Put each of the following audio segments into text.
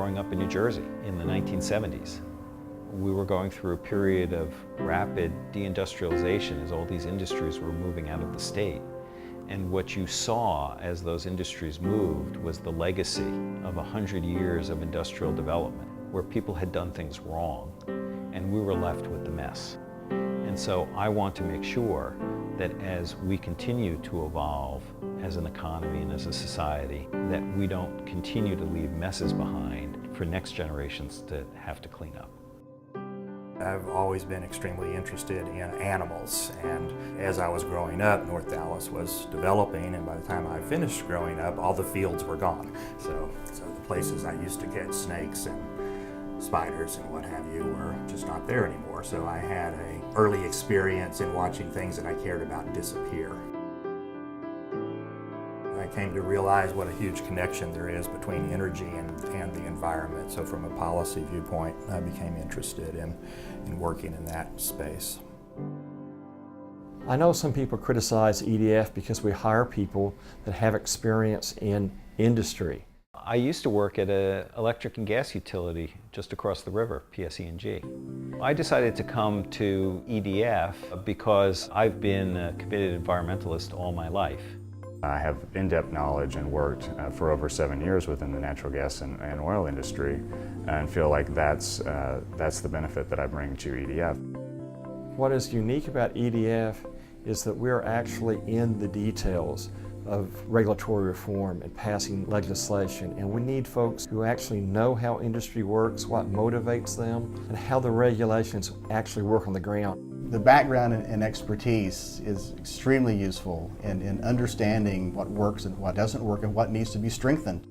growing up in New Jersey in the 1970s. We were going through a period of rapid deindustrialization as all these industries were moving out of the state. And what you saw as those industries moved was the legacy of 100 years of industrial development, where people had done things wrong, and we were left with the mess. And so I want to make sure that as we continue to evolve as an economy and as a society, that we don't continue to leave messes behind for next generations to have to clean up. I've always been extremely interested in animals, and as I was growing up, North Dallas was developing, and by the time I finished growing up, all the fields were gone. So the places I used to catch snakes and spiders and what have you were just not there anymore. So I had an early experience in watching things that I cared about disappear. I came to realize what a huge connection there is between energy and the environment. So from a policy viewpoint, I became interested in working in that space. I know some people criticize EDF because we hire people that have experience in industry. I used to work at an electric and gas utility just across the river, PSE&G. I decided to come to EDF because I've been a committed environmentalist all my life. I have in-depth knowledge and worked for over 7 years within the natural gas and oil industry, and feel like that's the benefit that I bring to EDF. What is unique about EDF is that we're actually in the details of regulatory reform and passing legislation, and we need folks who actually know how industry works, what motivates them, and how the regulations actually work on the ground. The background and expertise is extremely useful in understanding what works and what doesn't work and what needs to be strengthened.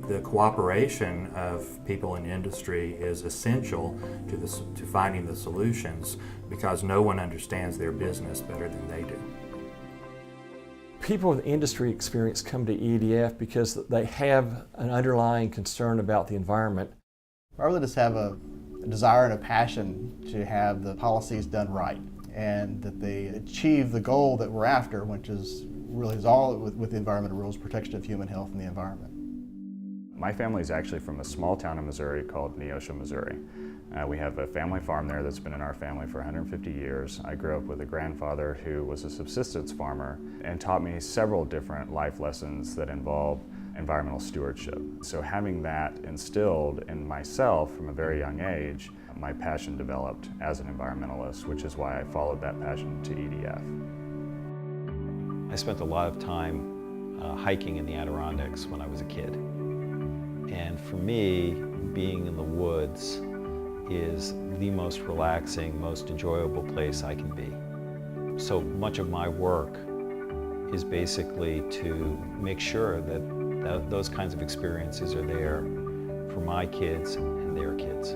The cooperation of people in industry is essential to finding the solutions, because no one understands their business better than they do. People with industry experience come to EDF because they have an underlying concern about the environment. I really just have a desire and a passion to have the policies done right, and that they achieve the goal that we're after, which is all with the environmental rules, protection of human health and the environment. My family is actually from a small town in Missouri called Neosho, Missouri. We have a family farm there that's been in our family for 150 years. I grew up with a grandfather who was a subsistence farmer and taught me several different life lessons that involve environmental stewardship. So having that instilled in myself from a very young age, my passion developed as an environmentalist, which is why I followed that passion to EDF. I spent a lot of time hiking in the Adirondacks when I was a kid. And for me, being in the woods is the most relaxing, most enjoyable place I can be. So much of my work is basically to make sure that those kinds of experiences are there for my kids and their kids.